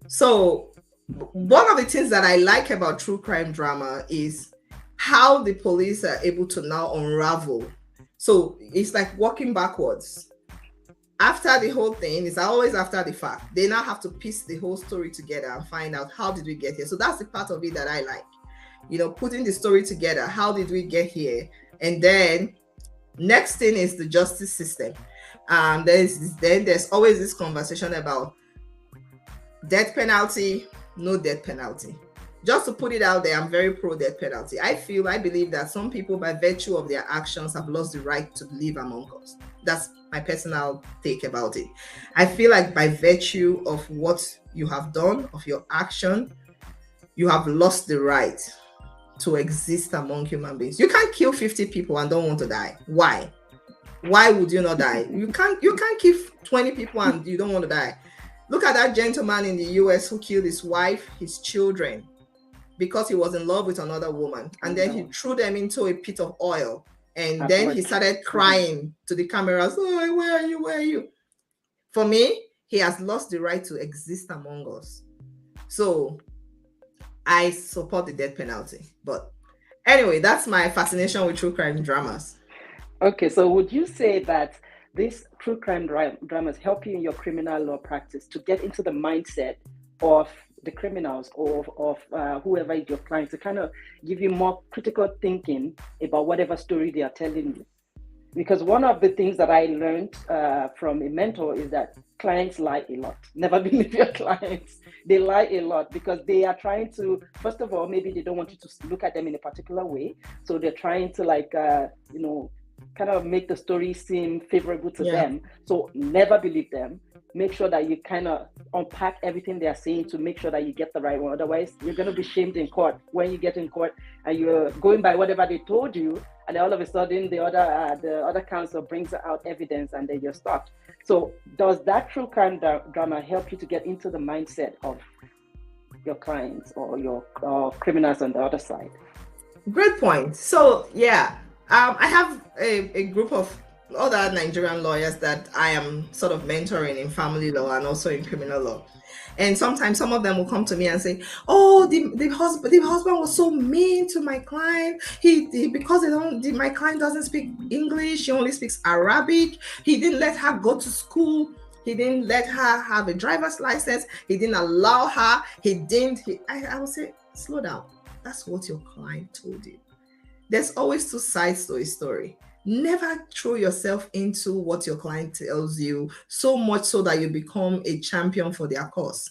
So one of the things that I like about true crime drama is how the police are able to now unravel. So it's like walking backwards. After the whole thing, it's always after the fact. They now have to piece the whole story together and find out how did we get here. So that's the part of it that I like. Putting the story together. How did we get here? And then next thing is the justice system. There's always this conversation about death penalty, no death penalty. Just to put it out there, I'm very pro death penalty. I believe that some people, by virtue of their actions, have lost the right to live among us. That's my personal take about it. I feel like by virtue of what you have done, of your action, you have lost the right to exist among human beings. You can't kill 50 people and don't want to die. Why? Why would you not die? You can't kill 20 people and you don't want to die. Look at that gentleman in the US who killed his wife, his children, because he was in love with another woman. And then he threw them into a pit of oil. And then he started crying to the cameras, oh, where are you? Where are you? For me, he has lost the right to exist among us. So I support the death penalty. But anyway, that's my fascination with true crime dramas. Okay, so would you say that these true crime dramas help you in your criminal law practice to get into the mindset of the criminals or of whoever is your client, to kind of give you more critical thinking about whatever story they are telling you? Because one of the things that I learned from a mentor is that clients lie a lot. Never believe your clients. They lie a lot because they are trying to, first of all, maybe they don't want you to look at them in a particular way. So they're trying to kind of make the story seem favorable to them. So never believe them. Make sure that you kind of unpack everything they are saying to make sure that you get the right one. Otherwise, you're going to be shamed in court when you get in court and you're going by whatever they told you. And then all of a sudden, the other counsel brings out evidence and then you're stopped. So does that true crime drama help you to get into the mindset of your clients or your criminals on the other side? Great point. So, I have a group of other Nigerian lawyers that I am sort of mentoring in family law and also in criminal law. And sometimes some of them will come to me and say, oh, the husband was so mean to my client. Because my client doesn't speak English, she only speaks Arabic. He didn't let her go to school. He didn't let her have a driver's license. He didn't allow her. I will say, slow down. That's what your client told you. There's always two sides to a story. Never throw yourself into what your client tells you, so much so that you become a champion for their cause.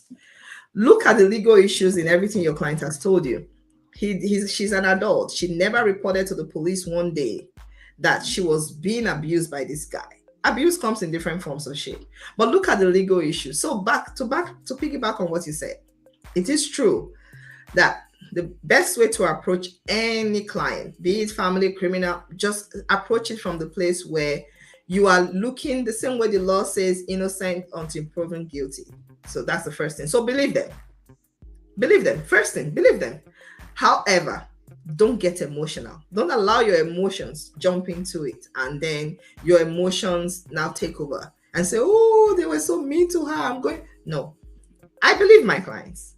Look at the legal issues in everything your client has told you. She's an adult. She never reported to the police one day that she was being abused by this guy. Abuse comes in different forms of shape. But look at the legal issues. So back to piggyback on what you said. It is true that the best way to approach any client, be it family, criminal, just approach it from the place where you are looking the same way the law says, innocent until proven guilty. So that's the first thing. So believe them. Believe them. First thing, believe them. However, don't get emotional. Don't allow your emotions jump into it and then your emotions now take over and say, oh, they were so mean to her. No, I believe my clients.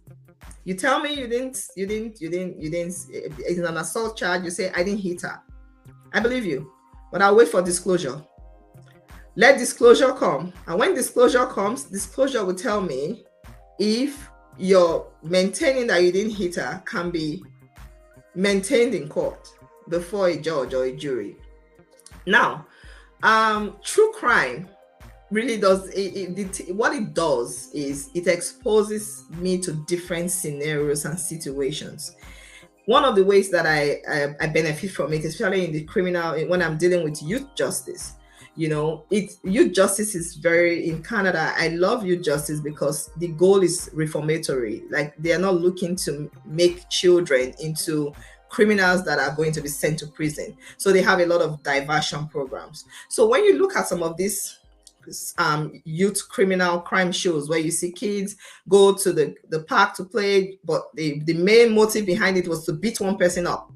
You tell me you didn't, it's an assault charge. You say, I didn't hit her. I believe you, but I'll wait for disclosure. Let disclosure come. And when disclosure comes, disclosure will tell me if you're maintaining that you didn't hit her can be maintained in court before a judge or a jury. Now, true crime really does what it does is it exposes me to different scenarios and situations. One of the ways that I benefit from it, especially in the criminal, when I'm dealing with youth justice, youth justice is very, in Canada, I love youth justice because the goal is reformatory. Like, they are not looking to make children into criminals that are going to be sent to prison. So they have a lot of diversion programs. So when you look at some of these youth criminal crime shows where you see kids go to the park to play, but the main motive behind it was to beat one person up.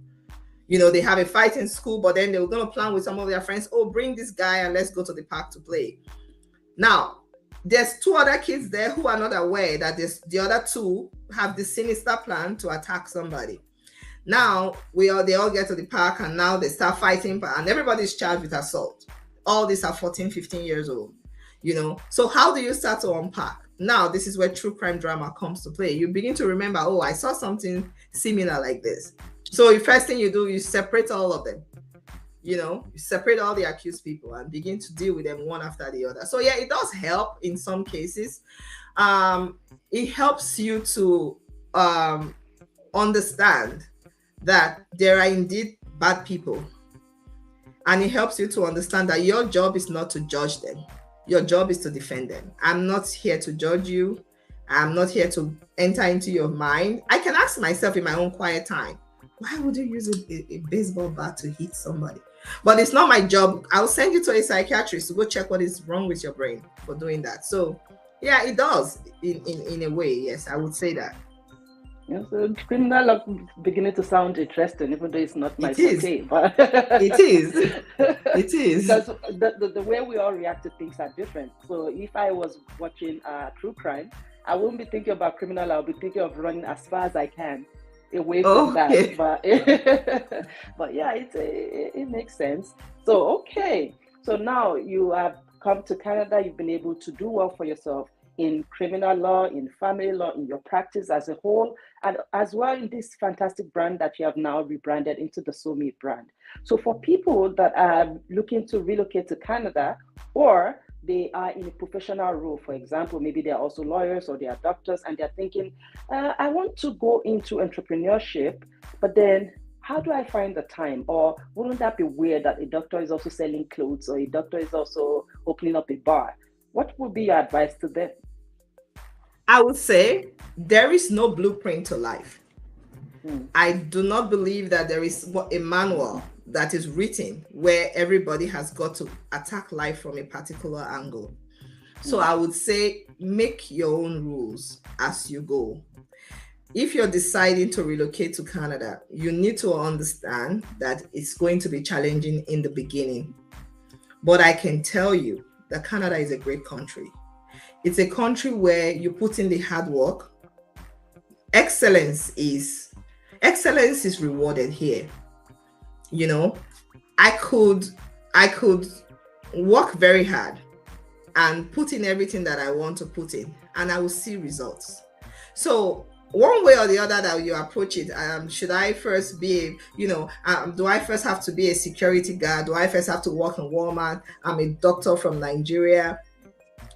They have a fight in school, but then they were going to plan with some of their friends, oh, bring this guy and let's go to the park to play. Now, there's two other kids there who are not aware that the other two have the sinister plan to attack somebody. Now, they all get to the park and now they start fighting and everybody's charged with assault. All these are 14, 15 years old. So how do you start to unpack? Now, this is where true crime drama comes to play. You begin to remember, oh, I saw something similar like this. So the first thing you do, you separate all of them. You separate all the accused people and begin to deal with them one after the other. So yeah, it does help in some cases. It helps you to understand that there are indeed bad people, and it helps you to understand that your job is not to judge them. Your job is to defend them. I'm not here to judge you. I'm not here to enter into your mind. I can ask myself in my own quiet time, why would you use a baseball bat to hit somebody? But it's not my job. I'll send you to a psychiatrist to go check what is wrong with your brain for doing that. So yeah, it does in a way. Yes, I would say that. Yeah, so criminal law is beginning to sound interesting, even though it's not my forte. But it is. It is. Because the way we all react to things are different. So if I was watching true crime, I wouldn't be thinking about criminal law. I'll be thinking of running as far as I can away from that. But yeah, it makes sense. So okay, so now you have come to Canada. You've been able to do well for yourself in criminal law, in family law, in your practice as a whole, and as well in this fantastic brand that you have now rebranded into the Somi brand. So for people that are looking to relocate to Canada, or they are in a professional role, for example, maybe they're also lawyers or they are doctors, and they're thinking, I want to go into entrepreneurship, but then how do I find the time? Or wouldn't that be weird that a doctor is also selling clothes, or a doctor is also opening up a bar? What would be your advice to them? I would say there is no blueprint to life. I do not believe that there is a manual that is written where everybody has got to attack life from a particular angle. So I would say make your own rules as you go. If you're deciding to relocate to Canada, you need to understand that it's going to be challenging in the beginning. But I can tell you that Canada is a great country. It's a country where you put in the hard work. Excellence is rewarded here. I could work very hard and put in everything that I want to put in, and I will see results. So one way or the other that you approach it, should I first be, do I first have to be a security guard? Do I first have to work in Walmart? I'm a doctor from Nigeria.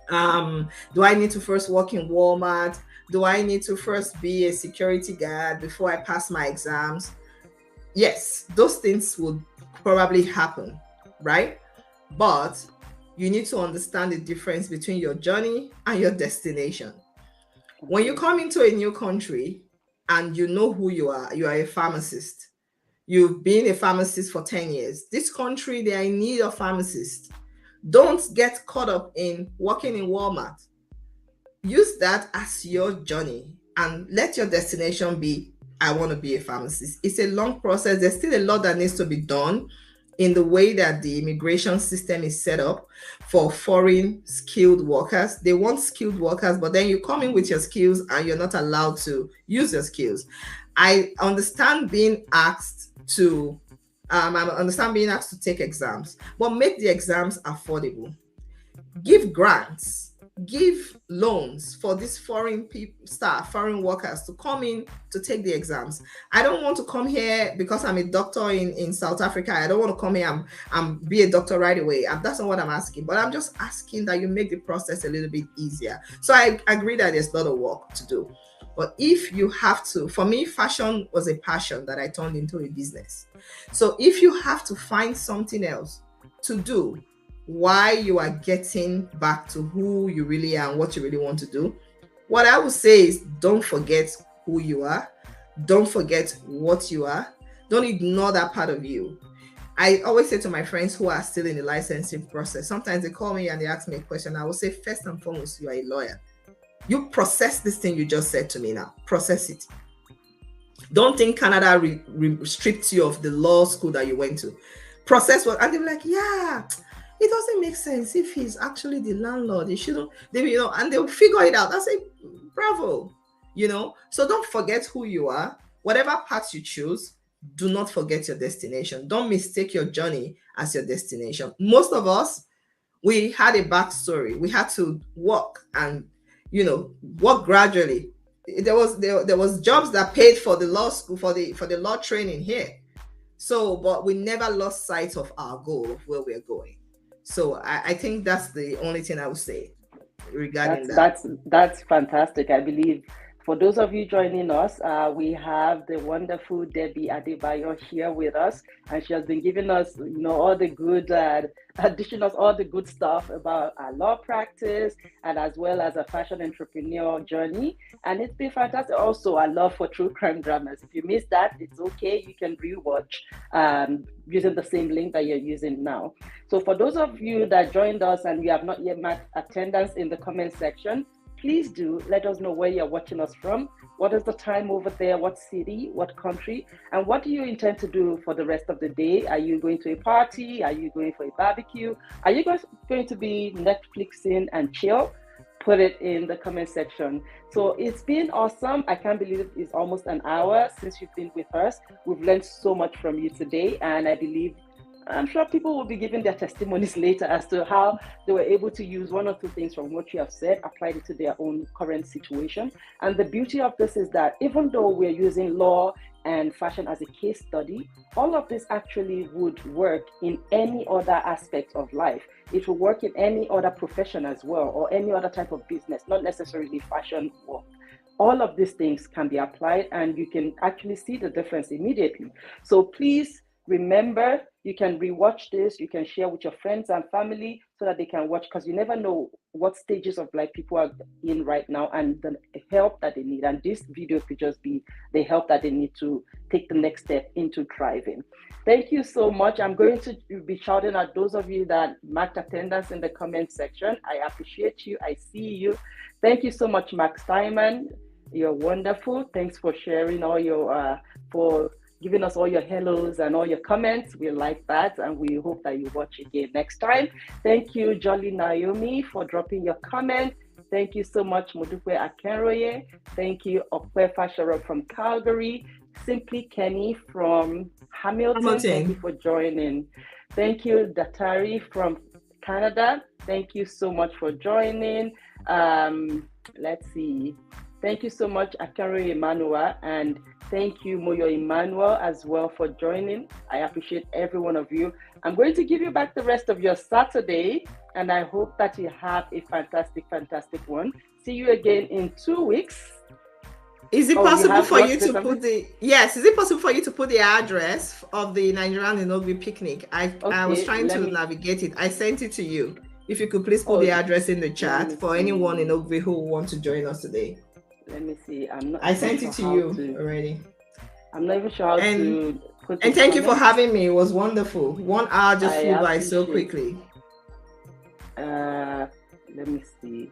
Do I need to first work in Walmart? Do I need to first be a security guard before I pass my exams? Yes, those things would probably happen, right? But you need to understand the difference between your journey and your destination. When you come into a new country and you know who you are a pharmacist. You've been a pharmacist for 10 years. This country, they are in need of pharmacists. Don't get caught up in working in Walmart. Use that as your journey and let your destination be, I want to be a pharmacist. It's a long process. There's still a lot that needs to be done in the way that the immigration system is set up for foreign skilled workers. They want skilled workers, but then you come in with your skills and you're not allowed to use your skills. I understand being asked to take exams, but make the exams affordable. Give grants, give loans for these foreign workers to come in to take the exams. I don't want to come here because I'm a doctor in South Africa. I don't want to come here and be a doctor right away. That's not what I'm asking, but I'm just asking that you make the process a little bit easier. So I agree that there's a lot of work to do. But if you have to, for me, fashion was a passion that I turned into a business. So if you have to find something else to do while you are getting back to who you really are and what you really want to do, what I would say is don't forget who you are. Don't forget what you are. Don't ignore that part of you. I always say to my friends who are still in the licensing process, sometimes they call me and they ask me a question. I will say, first and foremost, you are a lawyer. You process this thing you just said to me now. Process it. Don't think Canada restricts you of the law school that you went to. Process what, and they're like, yeah, it doesn't make sense. If he's actually the landlord, he shouldn't, and they'll figure it out. I say, bravo, So don't forget who you are. Whatever path you choose, do not forget your destination. Don't mistake your journey as your destination. Most of us, We had a backstory. We had to work and, work gradually. There was jobs that paid for the law school, for the law training here. So, but we never lost sight of our goal of where we're going. So I think that's the only thing I would say regarding that. That's fantastic. I believe for those of you joining us, we have the wonderful Debbie Adebayo here with us, and she has been giving us, all the good, dishing us all the good stuff about our law practice and as well as a fashion entrepreneur journey. And it's been fantastic. Also, I love for true crime dramas. If you missed that, it's okay. You can rewatch using the same link that you're using now. So for those of you that joined us and you have not yet marked attendance in the comment section, please do let us know where you're watching us from. What is the time over there? What city? What country? And what do you intend to do for the rest of the day? Are you going to a party? Are you going for a barbecue? Are you guys going to be Netflixing and chill? Put it in the comment section. So it's been awesome. I can't believe it's almost an hour since you've been with us. We've learned so much from you today, and I'm sure people will be giving their testimonies later as to how they were able to use one or two things from what you have said, applied it to their own current situation. And the beauty of this is that even though we're using law and fashion as a case study, all of this actually would work in any other aspect of life. It will work in any other profession as well, or any other type of business, not necessarily fashion work. All of these things can be applied, and you can actually see the difference immediately. So please remember, you can rewatch this, you can share with your friends and family so that they can watch, because you never know what stages of life people are in right now and the help that they need. And this video could just be the help that they need to take the next step into thriving. Thank you so much. I'm going to be shouting at those of you that marked attendance in the comment section. I appreciate you. I see you. Thank you so much, Max Diamond. You're wonderful. Thanks for sharing all your, for giving us all your hellos and all your comments. We like that, and we hope that you watch again next time. Thank you, Jolly Naomi, for dropping your comment. Thank you so much, Modupe Akenroye. Thank you, Okwe Fasharo from Calgary. Simply Kenny from Hamilton. Thank you for joining. Thank you, Datari from Canada. Thank you so much for joining. Let's see. Thank you so much, Akari Emmanuel, and thank you, Moyo Emmanuel, as well for joining. I appreciate every one of you. I'm going to give you back the rest of your Saturday, and I hope that you have a fantastic, fantastic one. See you again in 2 weeks. Is it possible for you to put is it possible for you to put the address of the Nigerian Inogbe picnic? I was trying to navigate it. I sent it to you. If you could please put the address in the chat for anyone in Ogbe who want to join us today. Let me see. I sent it to you already. I'm not even sure how to put it. And thank you for having me. It was wonderful. 1 hour just flew by so quickly. Let me see.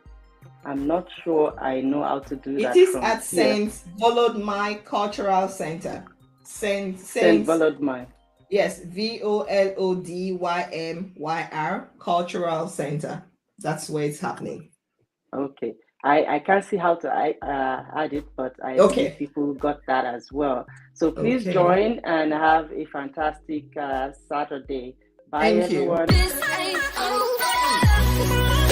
I'm not sure I know how to do that. It is at St. Volodymyr Cultural Center. St. Volodymyr. Yes, VOLODYMYR Cultural Center. That's where it's happening. Okay. I can't see how to add it, but I think people got that as well. So please join and have a fantastic Saturday. Bye, everyone. You.